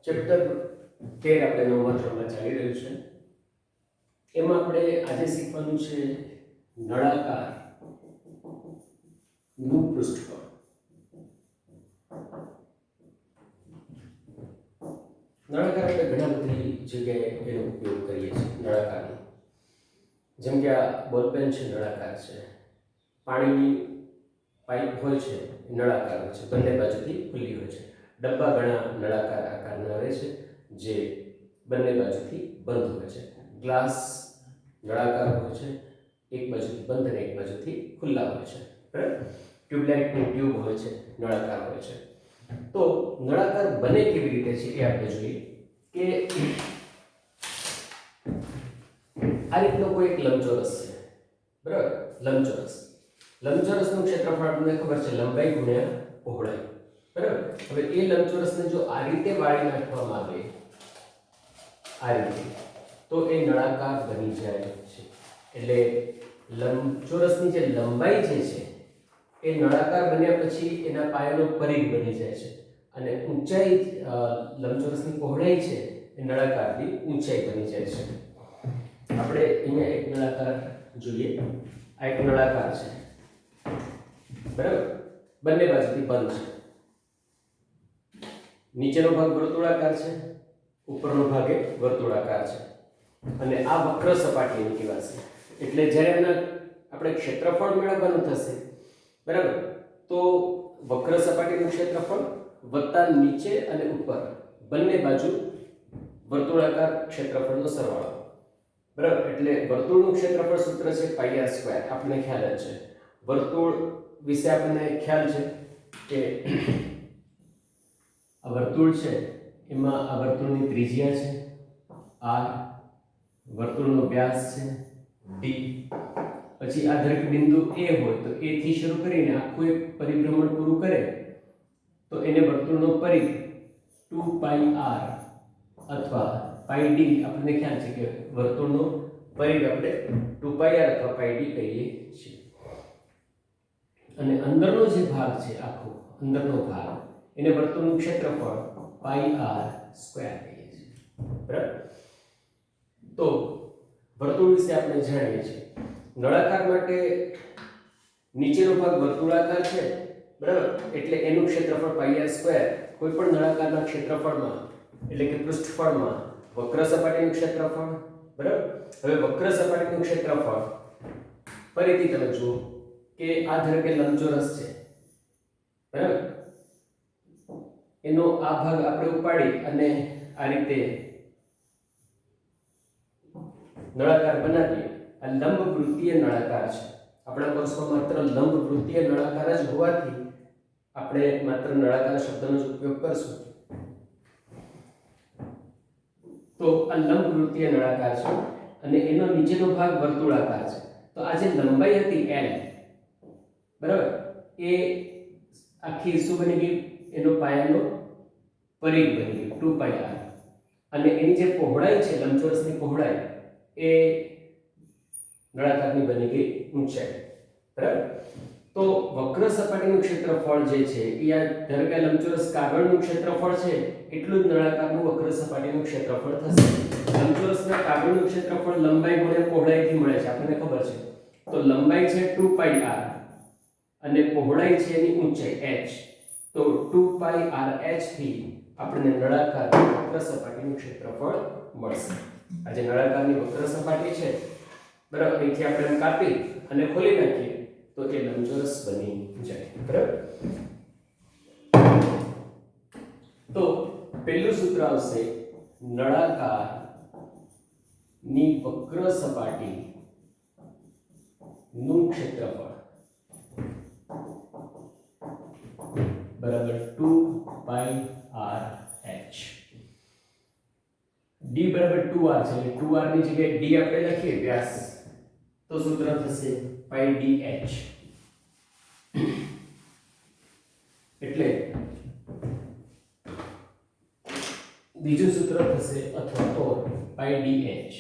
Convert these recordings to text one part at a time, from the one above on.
Chapter 13 આપણે નવમા ધોરણમાં ચાલી રહ્યું છે. એમાં આપણે આજે શીખવાનું છે નળાકાર નું પૃષ્ઠફળ. નળાકાર આપણે ઘણા બધી જગ્યાએ એનો ઉપયોગ કરીએ છીએ. નળાકારનો જેમ કે આ બોલપેન છે, નળાકાર છે. પાણીની પાઇપ હોય છે, નળાકાર હોય છે, બંને બાજુથી ખુલ્લી હોય છે. ડબ્બા ઘણા નળાકાર આકારના આવે છે જે બંને બાજુથી બંધ હોય છે. ગ્લાસ નળાકાર હોય છે, એક બાજુથી બંધ અને એક બાજુથી ખુલ્લા હોય છે. બરાબર. ટ્યુબલાઇટની ટ્યુબ હોય છે, નળાકાર હોય છે. તો નળાકાર બને કેવી રીતે છે એ આપણે જોઈએ કે આ રીતનો કોઈ એક લંબચોરસ છે. બરાબર. લંબચોરસનું ક્ષેત્રફળ આપણને ખબર છે, લંબાઈ ગુણ્યા પહોળાઈ. બરાબર. હવે એ લંબચોરસને જો આ રીતે વાળી નાખવામાં આવે, આ રીતે, તો એ નળાકાર બની જાય છે. એટલે લંબચોરસની જે લંબાઈ જે છે એ નળાકાર બન્યા પછી એના પાયાનો પરિઘ બની જાય છે અને ઊંચાઈ લંબચોરસની પહોળાઈ છે એ નળાકારની ઊંચાઈ બની જાય છે. આપણે અહીંયા એક નળાકાર જોઈએ. આ એક નળાકાર છે. બરાબર. બંને બાજુથી બંધ છે. નીચેનો ભાગ વર્તુળાકાર છે, ઉપરનો ભાગ એ વર્તુળાકાર છે અને આ વક્ર સપાટીની કહેવાશે. એટલે જ્યારે એના આપણે ક્ષેત્રફળ મેળવવાનું થશે, બરાબર, તો વક્ર સપાટીનું ક્ષેત્રફળ વત્તા નીચે અને ઉપર બંને બાજુ વર્તુળાકાર ક્ષેત્રફળનો સરવાળો. બરાબર. એટલે વર્તુળનું ક્ષેત્રફળ સૂત્ર છે પાઈ આર સ્ક્વેર. આપણને ખ્યાલ જ છે. વર્તુળ વિશે આપણને ખ્યાલ છે કે આ વર્તુળ છે, એમાં આ વર્તુળની ત્રિજ્યા છે r, વર્તુળનો વ્યાસ છે d, પછી આ દરેક બિંદુ a હોય તો a થી શરૂ કરીને આખું એક પરિભ્રમણ પૂરું કરે તો એને વર્તુળનો પરિઘ 2 પાઈ r અથવા પાઈ d, આપણને ખ્યાલ છે કે વર્તુળનો પરિઘ આપણે 2 પાઈ r અથવા પાઈ d કહીએ છીએ. અને અંદરનો જે ભાગ છે, આખો અંદરનો ભાગ, એને વર્તુળનું ક્ષેત્રફળ પાઈ r સ્ક્વેર કહીએ છીએ. બરાબર. તો વર્તુળ વિશે આપણે જાણીએ છીએ. નળાકાર માટે નીચેનો ભાગ વર્તુળાકાર છે, બરાબર, એટલે એનું ક્ષેત્રફળ પાઈ r સ્ક્વેર. કોઈ પણ નળાકારના ક્ષેત્રફળમાં એટલે કે પૃષ્ઠફળમાં વક્ર સપાટીનું ક્ષેત્રફળ, બરાબર. હવે વક્ર સપાટીનું ક્ષેત્રફળ ફરીથી તમે જુઓ કે આ ધારો કે લંબચોરસ છે, બરાબર, એનો આ ભાગ આપણે ઉપાડી અને આ રીતે નળાકાર બનાવીએ. આ લંબવૃત્તીય નળાકાર છે. આપણા કોર્સમાં માત્ર લંબવૃત્તીય નળાકાર જ હોવાથી આપણે માત્ર નળાકાર શબ્દનો જ ઉપયોગ કરશું. તો આ લંબવૃત્તીય નળાકાર છે અને એનો નીચેનો ભાગ વર્તુળાકાર છે. તો આ જે લંબાઈ હતી l, બરાબર, એ આખી શું બની ગઈ? એનો પાયાનો પરિઘ બની ગયો 2 પાઈ r. અને એની જે પહોળાઈ છે, લંબચોરસની પહોળાઈ, એ નળાકારની બની ગઈ ઊંચાઈ. બરાબર. તો વક્ર સપાટીનું ક્ષેત્રફળ જે છે એ આ ધારો કે લંબચોરસ કાગળનું ક્ષેત્રફળ છે એટલું જ નળાકારનું વક્ર સપાટીનું ક્ષેત્રફળ થશે. લંબચોરસના કાગળનું ક્ષેત્રફળ લંબાઈ ગુણ્યા પહોળાઈથી મળે છે, આપણને ખબર છે. તો લંબાઈ છે 2 પાઈ r અને પહોળાઈ છે એની ઊંચાઈ h. તો 2 પાઈ r h થી આપણને નળાકારની વક્ર સપાટીનું ક્ષેત્રફળ મળશે. આ જે નળાકારની વક્ર સપાટી છે, બરાબર, અહીંથી આપણે કાપી અને ખોલી નાખીએ તો એ લંબચોરસ બની જાય. બરાબર. તો પહેલું સૂત્ર આવશે નળાકારની વક્ર સપાટી નું ક્ષેત્રફળ બરાબર 2 પાઈ r h. d બરાબર 2r છે એટલે 2r ની જગ્યાએ d આપણે લખીએ વ્યાસ, તો સૂત્ર થશે પાઈ d h. એટલે બીજું સૂત્ર થશે અથવા તો પાઈ d h.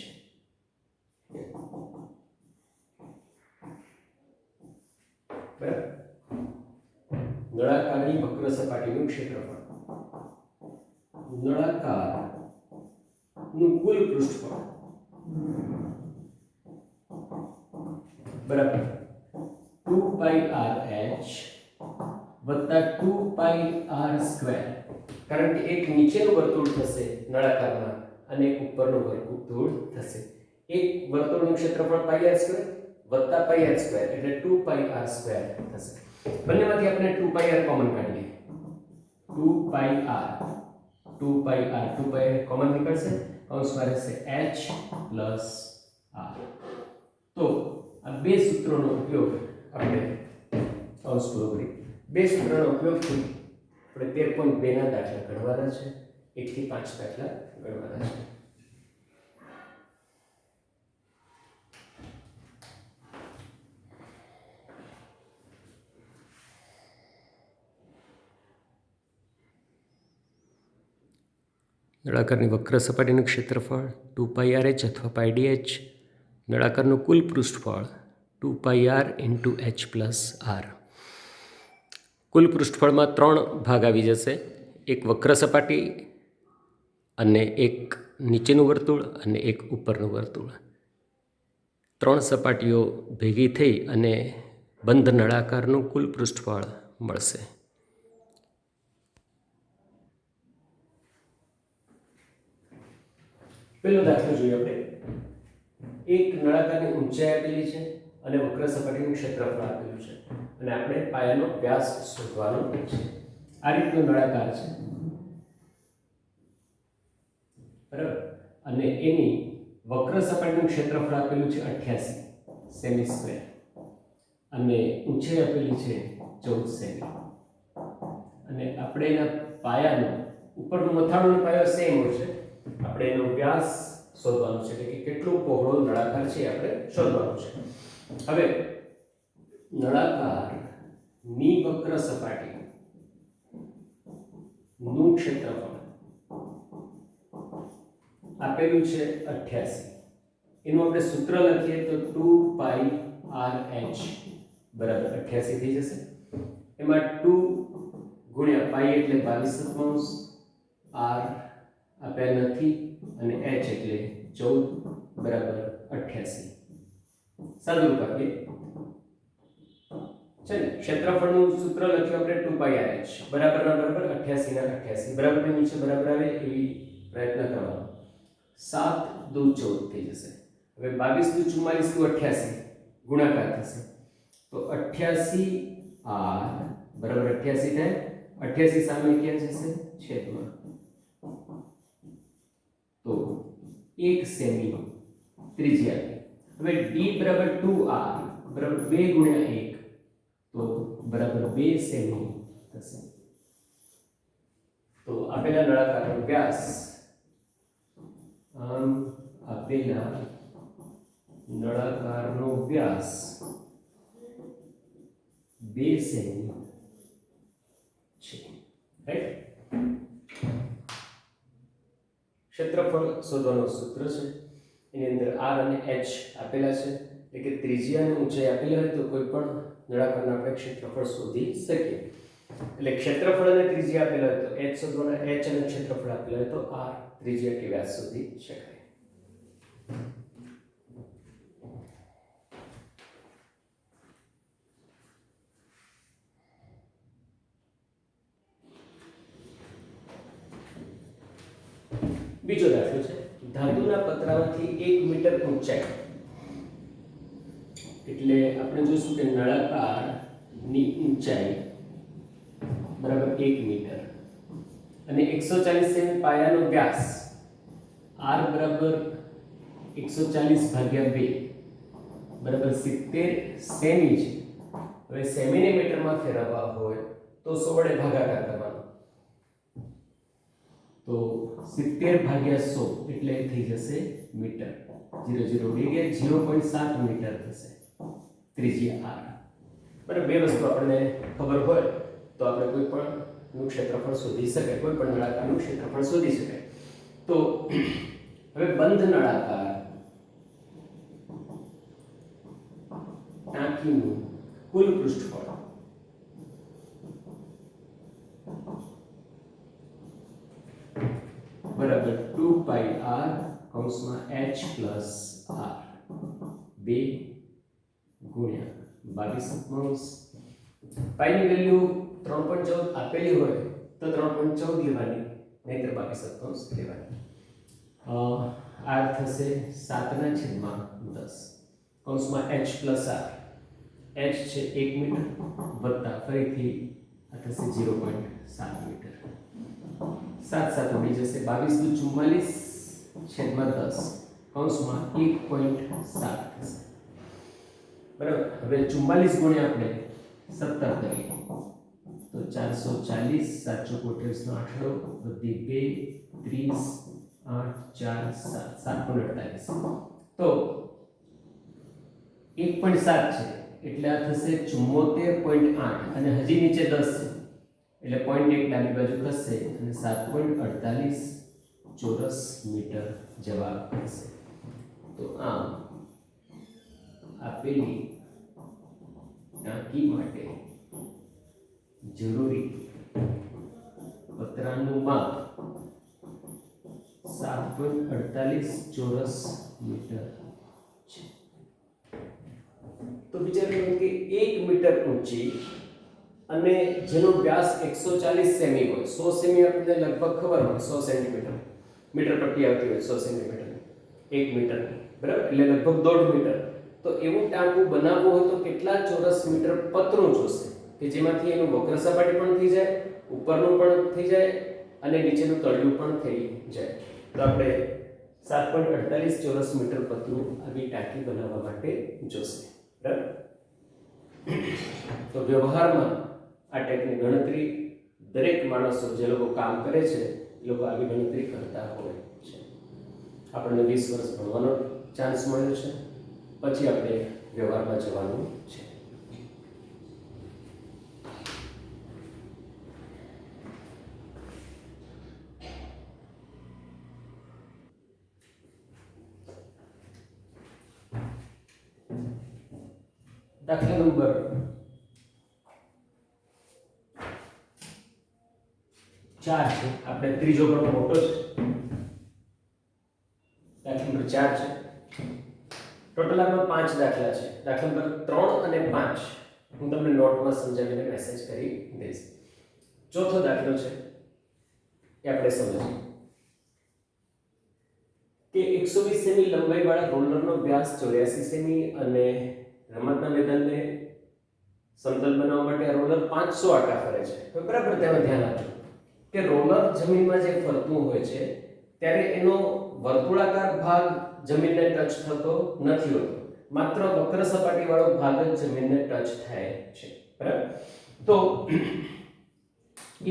બરાબર. નળાકારની વક્ર સપાટીનું ક્ષેત્રફળ, નળાકારનું કુલ પૃષ્ઠફળ બરાબર 2πrh વત્તા 2πr², કારણ કે એક નીચેનું વર્તુળ થશે નળાકારમાં અને એક ઉપરનું વર્તુળ થશે. એક વર્તુળનું ક્ષેત્રફળ πr² વત્તા πr² એટલે 2πr² થશે. બંનેમાંથી આપણે 2πr કોમન કાઢીએ. 2πr કોમન નીકળશે, કૌંસમાં રહેશે h પ્લસ r. તો આ બે સૂત્રોનો ઉપયોગ આપણે કૌંસ પૂરો કરી. બે સૂત્રોનો ઉપયોગથી આપણે 13.2 ના દાખલા ગણવાના છે. 1 થી 5 દાખલા ગણવાના છે. નળાકારની વક્ર સપાટીનું ક્ષેત્રફળ 2πrh અથવા πdh, નળાકારનું કુલ પૃષ્ઠફળ 2πr × h પ્લસ r. કુલ પૃષ્ઠફળમાં 3 ભાગ આવી જશે, એક વક્ર સપાટી અને એક નીચેનું વર્તુળ અને એક ઉપરનું વર્તુળ. 3 સપાટીઓ ભેગી થઈ અને બંધ નળાકારનું કુલ પૃષ્ઠફળ મળશે. પહેલો દાખલો જોઈએ આપણે. એક નળાકારની ઊંચાઈ આપેલી છે અને વક્ર સપાટીનું ક્ષેત્રફળ આપેલું છે અને આપણે પાયાનો વ્યાસ શોધવાનો છે. આ રીતનો નળાકાર છે બરાબર, અને એની વક્ર સપાટીનું ક્ષેત્રફળ આપેલું છે 88 સેમી સ્ક્વેર અને ઊંચાઈ આપેલી છે 14 સેમી. અને આપણે એના પાયાનો ઉપરનું મથાળુંનો પાયો સેમ હોય છે, આપણે એનો વ્યાસ શોધવાનો છે, એટલે કે કેટલો પહોળો નળાકાર છે આપણે શોધવાનો છે. હવે નળાકારની વક્ર સપાટી નું ક્ષેત્રફળ આપેલું છે 88. એનું આપણે સૂત્ર લખીએ તો 2πrh બરાબર 88 થઈ જશે. એમાં 2 ગુણ્યા પાઈ એટલે 22/7, r આપ્યા નથી અને h એટલે 14 બરાબર 88. સાદું રૂપ આપીએ છે ને. ક્ષેત્રફળનું સૂત્ર લખ્યું આપણે 2πrh બરાબર ના બરાબર 88 ના 88 બરાબર ને નીચે બરાબર આવે એવી પ્રયત્ન કરવાનો. 7 દુ 14 થઈ જશે. હવે 22 દુ 44 દુ 88 ગુણાકાર થશે તો 88r બરાબર 88 થાય. 88 સામે ક્યાં જશે? છેદમાં. તો 1 સેમી ત્રિજ્યા. હવે d બરાબર 2r બરાબર 2 ગુણ્યા 1 તો બરાબર 2 સેમી થશે. તો આપેલા નળાકારનો વ્યાસ આપેલા નળાકારનો વ્યાસ 2 સેમી છે. રાઈટ. ક્ષેત્રફળ શોધવાનું સૂત્ર છે, એની અંદર r અને h આપેલા છે, એટલે કે ત્રિજ્યા અને ઊંચાઈ આપેલી હોય તો કોઈ પણ નળાકારના આપણે ક્ષેત્રફળ શોધી શકીએ. એટલે ક્ષેત્રફળ અને ત્રિજ્યા આપેલા હોય તો h શોધવાના, h અને ક્ષેત્રફળ આપેલા હોય તો r ત્રિજ્યા કે વ્યાસ શોધી શકાય. બીજો દાખલો છે. ધાતુના પતરામાંથી 1 મીટર ઊંચાઈ, એટલે આપણે જોઈશું કે નળાકારની ઊંચાઈ બરાબર 1 મીટર અને 140 સેમી પાયાનો વ્યાસ r બરાબર 140 ભાગ્યા 2 બરાબર 70 સેમી છે. હવે સેમીને મીટરમાં ફેરવવા હોય તો 100 વડે ભાગાકાર કરવાનો. તો 70 ભાગ્યા 100 એટલે થઈ જશે મીટર. 0 0 ઉડી ગયા, 0.7 મીટર થશે ત્રિજ્યા r. બરાબર, બે વસ્તુ આપણને ખબર હોય તો આપણે કોઈ પણ નું ક્ષેત્રફળ શોધી શકાય, કોઈ પણ નળાકારનું ક્ષેત્રફળ શોધી શકાય. તો હવે બંધ નળાકાર ટાંકીનું કુલ પૃષ્ઠફળ પ્લસ આર 2 ગુણ્યા 22 પાઈની વેલ્યુ 3.14 આપેલી હોય તો 3.14 લેવાની, નહીતર 22 લેવાની. આર થશે 7/10 કૌંસમાં h પ્લસ આર. h છે 1 મીટર વત્તા ફરીથી આ થશે 0.7 મીટર. 7 7 ઉડી જશે 22 × 44/10 કૌંસમાં 1.7 થશે. બરાબર. હવે 44 ગુણ્યા આપણે 17 કરીએ તો 440 7 × 8 વધી 2 30 8 4 7 7.48 તો 1.7 છે એટલે આ થશે 74.8 અને હજી નીચે 10 છે એટલે 0.1 ડાબી બાજુ થશે અને 7.48 ચોરસ મીટર જવાબ થશે. તો આમ આપેલી ટાંકી માટે જરૂરી પતરાનું માપ 7.48 ચોરસ મીટર છે. તો વિચારો કે 1 મીટર ઊંચી અને જેનો વ્યાસ 140 સેમી હોય, 100 સેમી આપણે લગભગ ખબર હોય 100 સેન્ટીમીટર મીટર પટ્ટી આવતી હોય 100 સેન્ટીમીટર 1 મીટર, બરાબર, એટલે લગભગ 1.5 મીટર. તો એવું ટાંકું બનાવવું હોય તો કેટલા ચોરસ મીટર પતરું જોશે કે જેમાંથી એનું વક્ર સપાટી પણ થઈ જાય, ઉપરનું પણ થઈ જાય અને નીચેનું તળિયું પણ થઈ જાય. તો આપણે 7.48 ચોરસ મીટર પતરું આવી ટાંકી બનાવવા માટે જોશે. બરાબર. તો વ્યવહારમાં આ ટાઈપની ગણતરી દરેક માણસો જે લોકો કામ કરે છે એ લોકો આવી ગણતરી કરતા હોય છે. આપણને 20 વર્ષ ભણવાનો ચાન્સ મળ્યો છે, પછી આપણે વ્યવહારમાં જવાનું છે. દાખલા નંબર 4 છે. આપણે ત્રીજો ઘણો મોટો છે. દાખલા નંબર 4 છે. ટોટલ આમાં 5 દાખલા છે. દાખલા નંબર 3 અને 5 હું તમને નોટમાં સમજાવીને મેસેજ કરી દઈશ. ચોથો દાખલો છે એ આપણે સમજીએ કે 120 સેમી લંબાઈવાળા રોલરનો વ્યાસ 84 સેમી અને રમતના મેદાનને સમતલ બનાવવા માટે આ રોલર 500 આટા ફરે છે. તો બરાબર તેમાં ધ્યાન આપજો કે રોલર જમીનમાં જે ફરતું હોય છે ત્યારે એનો વર્તુળાકાર ભાગ જમીનને ટચ થતો નથી હોતો, માત્ર વક્ર સપાટીવાળો ભાગ જ જમીનને ટચ થાય છે. બરાબર. તો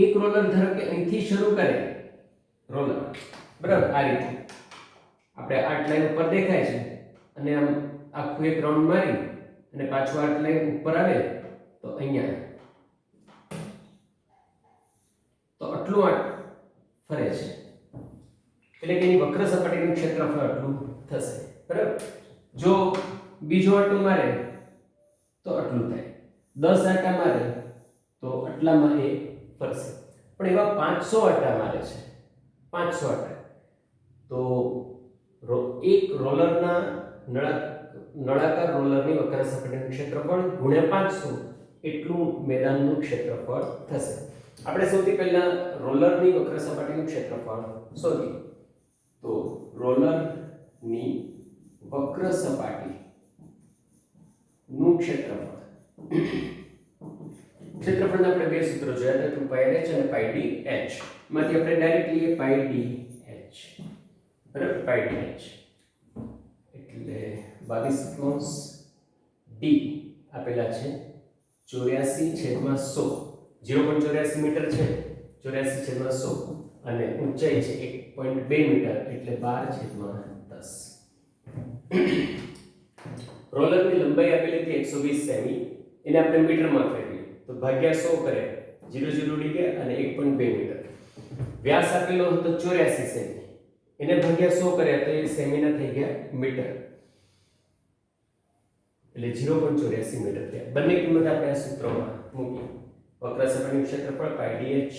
એક રોલર ધારો કે અહીંથી શરૂ કરે રોલર, બરાબર, આ રીતે આપણે આટ લાઈન ઉપર દેખાય છે અને આમ આખું એક રાઉન્ડ મારી અને પાછું આટ લાઈન ઉપર આવે તો અહીંયા તો આટલું આટ ફરે છે એટલે કે એની વક્ર સપાટીનું ક્ષેત્રફળ આટલું થશે. બરાબર. જો બીજો આટો મારે તો આટલું થાય, 10 આટા મારે તો આટલામાં એ ફરશે. પણ એવા 500 આટા મારે છે, 500 આટા, તો એક રોલરના નળાકાર રોલરની વક્ર સપાટીનું ક્ષેત્રફળ ગુણ્યા 500 એટલું મેદાનનું ક્ષેત્રફળ થશે. આપણે સૌથી પહેલા રોલરની વક્ર સપાટીનું ક્ષેત્રફળ શોધીએ. તો રોલરની વક્ર સપાટીનું ક્ષેત્રફળ, ક્ષેત્રફળના આપણે બે સૂત્રો જોયા હતા, 2πr h અને πdh. માંથી આપણે ડાયરેક્ટલી એ πdh, બરાબર, πdh એટલે 22 d આપેલા છે 84/100, 0.84 મીટર છે, 84/100 અને ઊંચાઈ છે 1.2 મીટર એટલે 12/10. રોલરની લંબાઈ આપેલી હતી 120 સેમી, એને આપણે મીટરમાં ફેરવીએ તો ભાગ્યા 100 કરે 0 ઉડી ગયા અને 1.2 મીટર. વ્યાસ આપેલો હતો 84 સેમી, એને ભાગ્યા 100 કર્યા તો એ સેમીના થઈ ગયા મીટર એટલે 0.84 મીટર થયા. બંને કિંમત આપણે આ સૂત્રમાં મૂકી. વક્ર સપાટીનું ક્ષેત્રફળ πdh.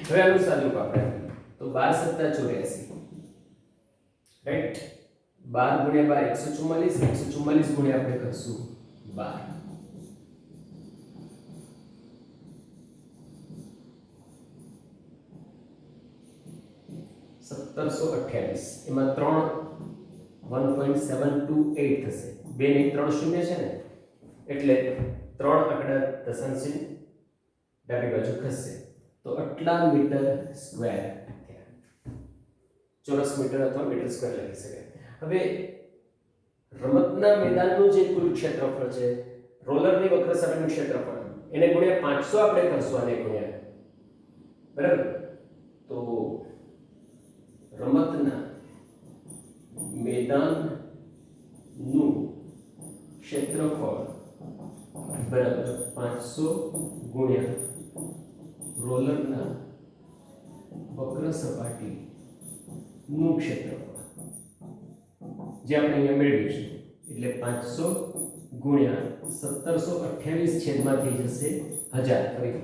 હવે આનું સાદુરૂપ આપણે તો 12 + 84 રાઈટ 12 × 12 144 ગુણ્યા આપણે કરશું 12 1728 એમાં 3 1.728 થશે 2 ને 3 શૂન્ય છે ને એટલે 3 આંકડા દશાંશ ડાબી બાજુ ખસશે તો આટલા મીટર સ્ક્વેર થયા ચોરસ મીટર અથવા મીટર સ્ક્વેર લખી શકાય હવે રમતના મેદાનનું જે કુલ ક્ષેત્રફળ છે રોલરની વક્ર સપાટીનું ક્ષેત્રફળ એને ગુણ્યા 500 આપણે કરશું આને ગુણ્યા બરાબર તો રમતના મેદાનનું ક્ષેત્રફળ બરાબર 500 ગુણ્યા રોલરના વક્ર સપાટીનું ક્ષેત્રફળ જે આપણે અહીંયા મેળવ્યું છે એટલે 500 ગુણ્યા 1728 છેદમાં થઈ જશે 1000 ફરી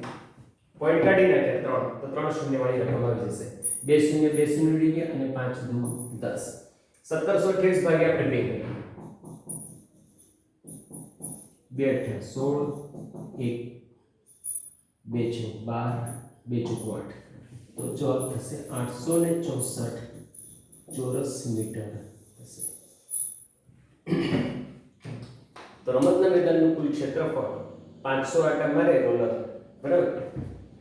પોઈન્ટ કાઢી નાખે 3 તો 3 શૂન્ય વાળી રકમ આવી જશે 2 શૂન્ય ઉડી ગયા અને 5 દુ 10 1728 ભાગ્યા આપણે 2 2 8 16 1 2 12 2 ચોક થશે 864 ચોરસ મીટર થશે તો રમતના મેદાનનું કુલ ક્ષેત્રફળ 500 આટા મારે રોલર બરાબર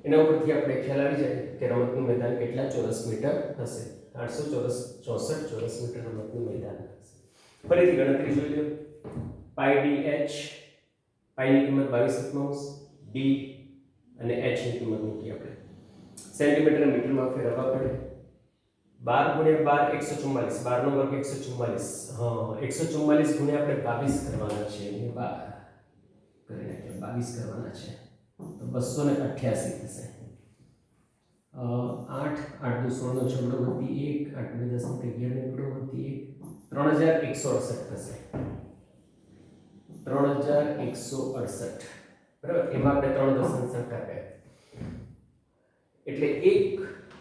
એના ઉપરથી આપણે ખ્યાલ આવી જાય કે રમતનું મેદાન કેટલા ચોરસ મીટર હશે 864 ચોરસ મીટર રમતનું મેદાન હશે ફરીથી ગણતરી જોઈ લો પાઈ ડી એચ પાઈની કિંમત 22 ડી અને એચ ની કિંમત મૂકી આપણે સેન્ટીમીટર મીટરમાં ફેરવવા પડે 12 × 12 144 12 નો વર્ગ 144 હા 144 ગુણ્યા આપણે 22 કરવાના છે એ 22 કરવાના છે તો 288 થશે 8 8 દુ 16 નો છગડો વધી 1 8 ને 10 ને 11 ને છગડો વધી 1 3168 થશે 3168 બરાબર એમાં આપણે 3 દશાંશ અંક આપ્યા એટલે એક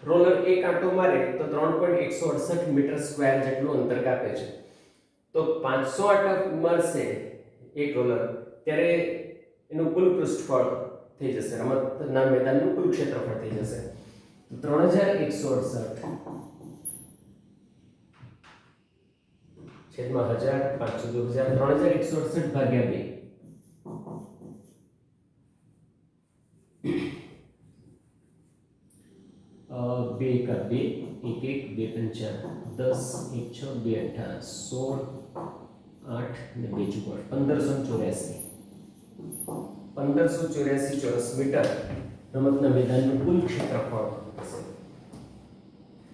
રોલર એક આંટો મારે તો 3.168 મીટર સ્ક્વેર જેટલું અંતર કાપે છે તો 500 આંટા મારશે એક રોલર ત્યારે એનું કુલ પૃષ્ઠફળ થઈ જશે રમતના મેદાનનું કુલ ક્ષેત્રફળ થઈ જશે તો 3168 છેદમાં 1000 500 2000 3168 ભાગ્યા 2 2 का 2 1 1 2 5 10 1 6 2 18 16 8 ને 2 ચોરસ 1584 ચોરસ મીટર રમતના મેદાનનું કુલ ક્ષેત્રફળ હશે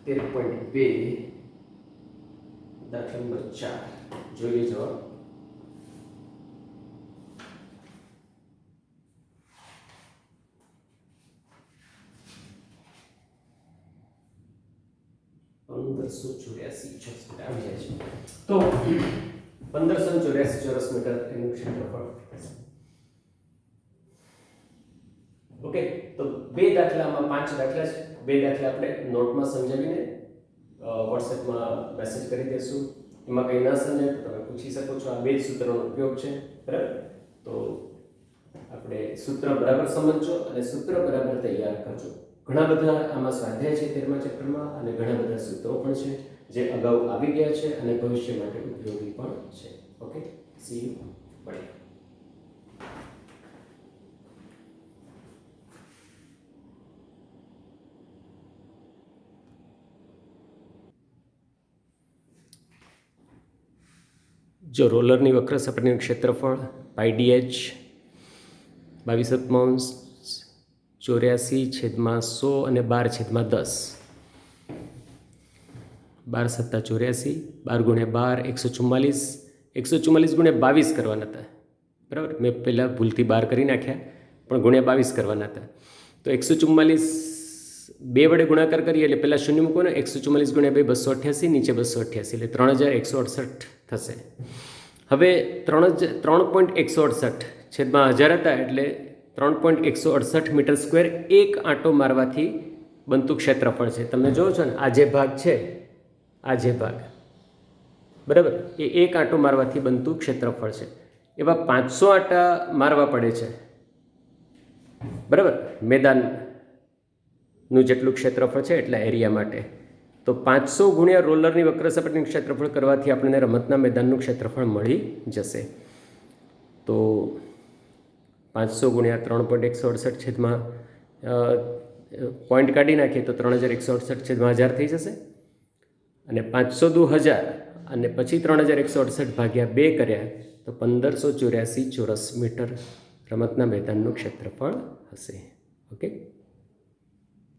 13.2 દાખલા નંબર 4 જોઈએ જવાબ આવી જાય છે તો 1584 ચોરસ મીટર એનું ક્ષેત્રફળ ઓકે તો બે દાખલામાં 5 દાખલા છે બે દાખલા આપણે નોટમાં સમજાવીને વોટ્સએપમાં મેસેજ કરી દેશું એમાં કંઈ ના સમજાય તો તમે પૂછી શકો છો આ બે જ સૂત્રનો ઉપયોગ છે બરાબર તો આપણે સૂત્ર બરાબર સમજજો અને સૂત્ર બરાબર તૈયાર કરજો ઘણા બધા આમાં સ્વાધ્યાય છે 13મા ચેપ્ટરમાં અને ઘણા બધા સૂત્રો પણ છે જે અગાઉ આવી ગયા છે અને ભવિષ્ય માટે ઉપયોગી પણ છે ઓકે સી યુ બાય જો રોલરની વક્ર સપાટીનું ક્ષેત્રફળ પાઈ ડી એચ 22/84 છેદમાં 100 અને 12 છેદમાં 10 12 સત્તા 84 12 × 12 144 ગુણ્યા 22 કરવાના હતા બરાબર મેં પહેલાં ભૂલથી 12 કરી નાખ્યા પણ ગુણ્યા 22 કરવાના હતા તો 144 બે વડે ગુણાકાર કરીએ એટલે પહેલાં શૂન્ય મૂકો ને 144 ગુણ્યા 2 288 નીચે 288 એટલે 3168 થશે હવે 3.168 છેદમાં 1000 હતા એટલે 3.168 મીટર સ્ક્વેર એક આંટો મારવાથી બનતું ક્ષેત્રફળ છે તમે જોવો છો ને આ જે ભાગ છે આ જે ભાગ બરાબર, એ એક આંટો મારવાથી બનતું ક્ષેત્રફળ છે. એવા 500 આંટા મારવા પડે છે, બરાબર, મેદાનનું જેટલું ક્ષેત્રફળ છે એટલા એરિયા માટે. તો 500 ગુણ્યા રોલરની વક્ર સપાટીનું ક્ષેત્રફળ કરવાથી આપણને રમતના મેદાનનું ક્ષેત્રફળ મળી જશે. તો 500 ગુણ્યા 3.168 છેદમાં પોઈન્ટ કાઢી નાખીએ તો 3168 છેદમાં 1000 થઈ જશે. અને 500 દુ 1000 અને પછી 3168 ભાગ્યા 2 કર્યા તો 1584 ચોરસ મીટર રમતના મેદાનનું ક્ષેત્રફળ હશે. ઓકે.